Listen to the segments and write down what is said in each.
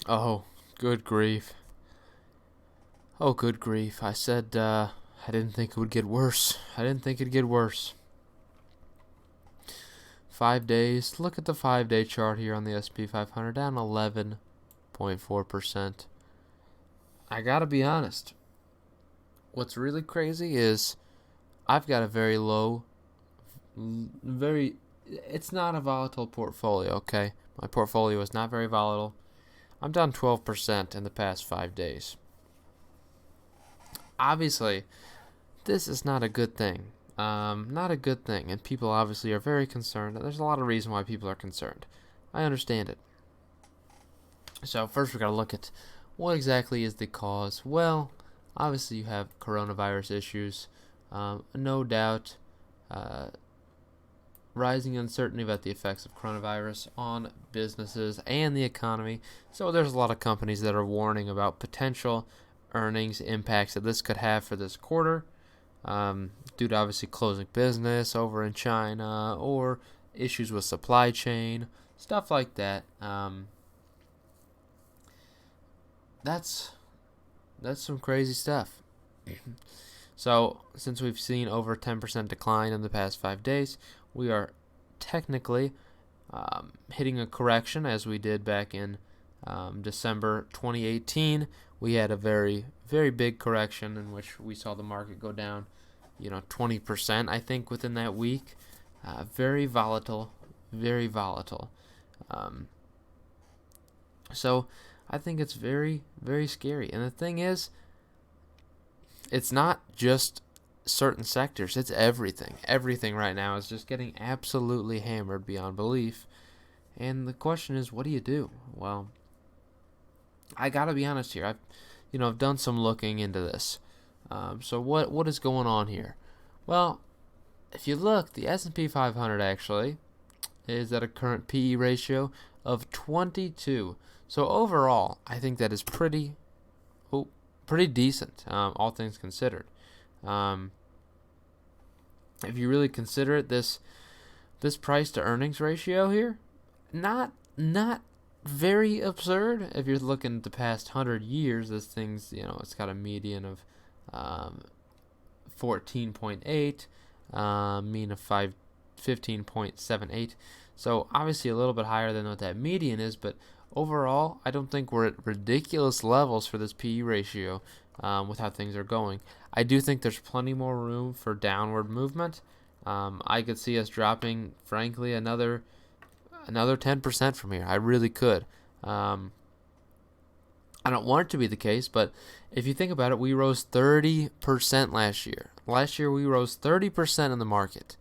Oh, good grief. Oh, good grief. I said, I didn't think it would get worse. I didn't think it'd get worse. 5 days. Look at the 5-day chart here on the S&P 500, down 11.4%. I gotta be honest. What's really crazy is I've got a very low, it's not a volatile portfolio, okay? My portfolio is not very volatile. I'm down 12% in the past 5 days. Obviously, this is not a good thing. Not a good thing, and people obviously are very concerned. There's a lot of reason why people are concerned. I understand it. So first we got to look at what exactly is the cause. Well, obviously you have coronavirus issues. No doubt, rising uncertainty about the effects of coronavirus on businesses and the economy. So there's a lot of companies that are warning about potential earnings impacts that this could have for this quarter, due to obviously closing business over in China or issues with supply chain, stuff like that. That's some crazy stuff. So since we've seen over 10% decline in the past 5 days, we are technically hitting a correction as we did back in December 2018. We had a very, very big correction in which we saw the market go down, 20%, I think, within that week. Very volatile, very volatile. So I think it's very, very scary. And the thing is, it's not just certain sectors, it's everything. Everything right now is just getting absolutely hammered beyond belief. And the question is, what do you do? Well, I gotta be honest here. I've done some looking into this. So what is going on here? Well, if you look, the S&P 500 actually is at a current PE ratio of 22. So overall, I think that is pretty decent, all things considered. If you really consider it, this price to earnings ratio here, not very absurd. If you're looking at the past 100 years, this thing's, it's got a median of 14.8, mean of 15.78. So obviously a little bit higher than what that median is, but overall, I don't think we're at ridiculous levels for this PE ratio, with how things are going. I do think there's plenty more room for downward movement. I could see us dropping, frankly, another 10% from here. I really could. I don't want it to be the case, but if you think about it, we rose 30% last year. Last year, we rose 30% in the market.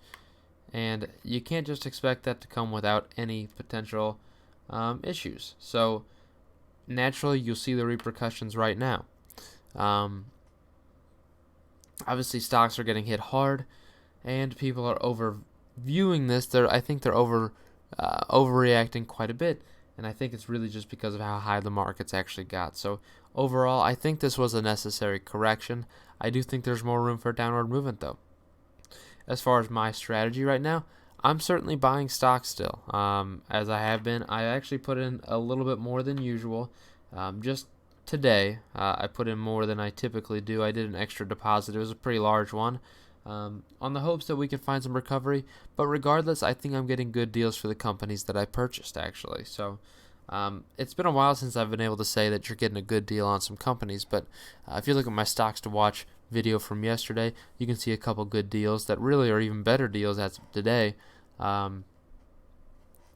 And you can't just expect that to come without any potential issues. So naturally, you'll see the repercussions right now. Obviously, stocks are getting hit hard, and people are overviewing this. I think they're overreacting quite a bit, and I think it's really just because of how high the markets actually got. So overall, I think this was a necessary correction. I do think there's more room for downward movement, though. As far as my strategy right now, I'm certainly buying stocks still, as I have been. I actually put in a little bit more than usual. Just today, I put in more than I typically do. I did an extra deposit. It was a pretty large one, on the hopes that we can find some recovery. But regardless, I think I'm getting good deals for the companies that I purchased, actually. So it's been a while since I've been able to say that you're getting a good deal on some companies. But if you look at my stocks to watch video from yesterday, you can see a couple good deals that really are even better deals as of today.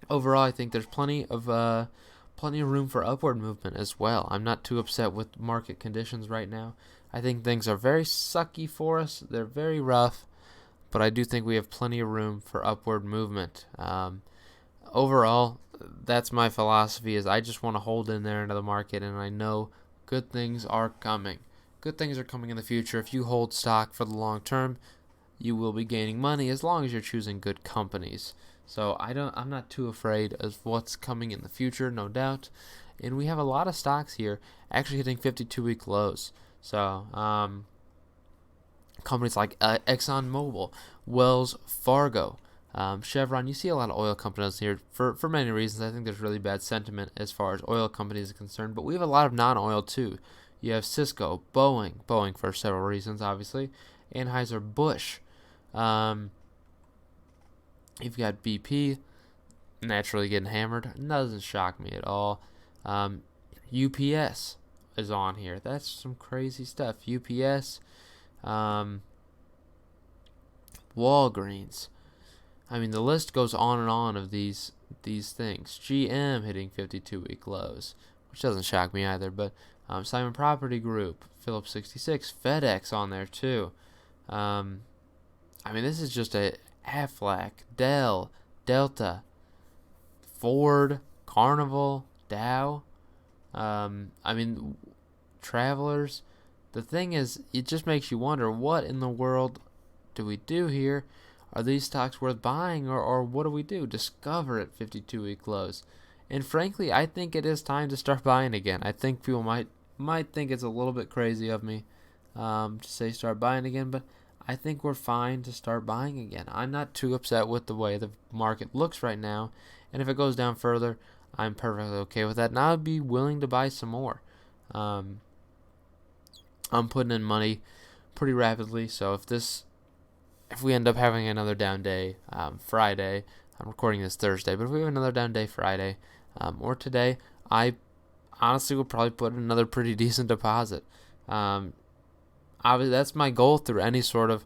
Overall, I think there's plenty of room for upward movement as well. I'm not too upset with market conditions right now. I think things are very sucky for us. They're very rough, but I do think we have plenty of room for upward movement. Overall, that's my philosophy, is I just want to hold in there into the market, and I know good things are coming. Good things are coming in the future. If you hold stock for the long term, you will be gaining money as long as you're choosing good companies. So I'm not too afraid of what's coming in the future, no doubt. And we have a lot of stocks here actually hitting 52-week lows. So companies like ExxonMobil, Wells Fargo, Chevron, you see a lot of oil companies here for many reasons. I think there's really bad sentiment as far as oil companies are concerned, but we have a lot of non-oil too. You have Cisco, Boeing for several reasons, obviously, Anheuser-Busch. Um, you've got BP, naturally getting hammered. Doesn't shock me at all. UPS is on here. That's some crazy stuff. UPS, Walgreens. I mean, the list goes on and on of these things. GM hitting 52-week lows, which doesn't shock me either. But Simon Property Group, Phillips 66, FedEx on there too. I mean, this is just a Aflac, Dell, Delta, Ford, Carnival, Dow. I mean, Travelers. The thing is, it just makes you wonder, what in the world do we do here? Are these stocks worth buying, or what do we do? Discover at 52-week lows. And frankly, I think it is time to start buying again. I think people might think it's a little bit crazy of me to say start buying again, but I think we're fine to start buying again. I'm not too upset with the way the market looks right now, and if it goes down further, I'm perfectly okay with that, and I would be willing to buy some more. I'm putting in money pretty rapidly, so if we end up having another down day Friday, I'm recording this Thursday, but if we have another down day Friday or today, I honestly will probably put another pretty decent deposit. Obviously, that's my goal through any sort of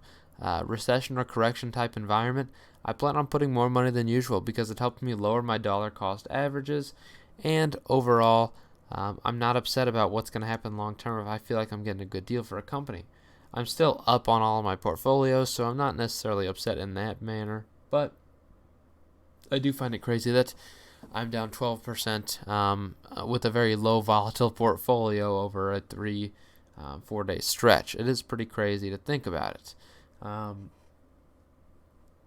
recession or correction type environment. I plan on putting more money than usual because it helps me lower my dollar cost averages, and overall, I'm not upset about what's going to happen long term if I feel like I'm getting a good deal for a company. I'm still up on all of my portfolios, so I'm not necessarily upset in that manner, but I do find it crazy that I'm down 12% with a very low volatile portfolio over a 3-4 day stretch. It is pretty crazy to think about it.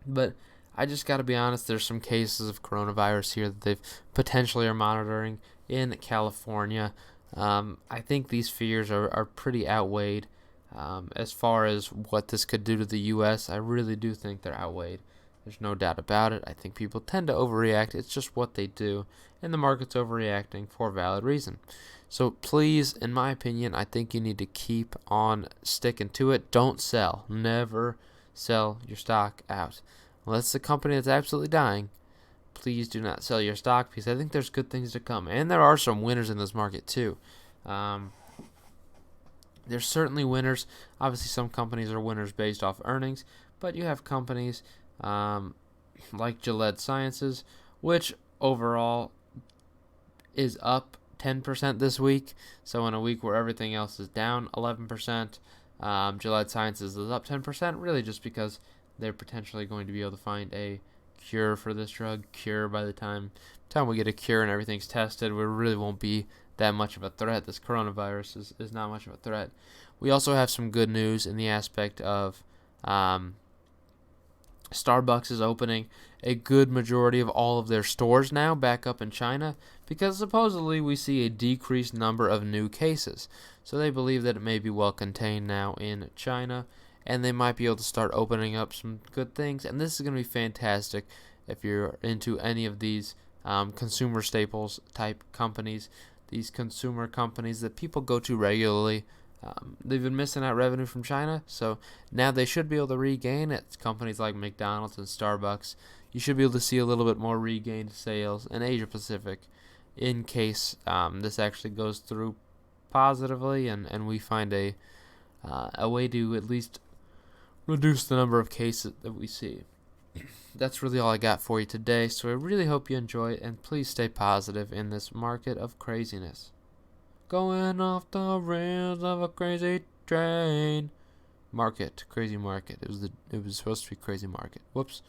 But I just got to be honest, there's some cases of coronavirus here that they've potentially are monitoring in California. I think these fears are pretty outweighed. As far as what this could do to the U.S., I really do think they're outweighed. There's no doubt about it. I think people tend to overreact. It's just what they do, and the market's overreacting for valid reason. So please, in my opinion, I think you need to keep on sticking to it. Don't sell. Never sell your stock out. Unless it's a company that's absolutely dying, please do not sell your stock because I think there's good things to come. And there are some winners in this market too. There's certainly winners. Obviously, some companies are winners based off earnings, but you have companies like Gilead Sciences, which overall is up 10% this week. So in a week where everything else is down 11%, Gilead Sciences is up 10%, really just because they're potentially going to be able to find a cure for this drug. By the time we get a cure and everything's tested, we really won't be that much of a threat. This coronavirus is not much of a threat. We also have some good news in the aspect of Starbucks is opening a good majority of all of their stores now back up in China because supposedly we see a decreased number of new cases. So they believe that it may be well contained now in China, and they might be able to start opening up some good things. And this is going to be fantastic if you're into any of these consumer staples type companies, these consumer companies that people go to regularly. They've been missing out revenue from China, so now they should be able to regain it. Companies like McDonald's and Starbucks, you should be able to see a little bit more regained sales in Asia Pacific in case this actually goes through positively and we find a way to at least reduce the number of cases that we see. That's really all I got for you today, so I really hope you enjoy it, and please stay positive in this market of craziness. Going off the rails of a crazy train. Crazy market. It was supposed to be crazy market. Whoops.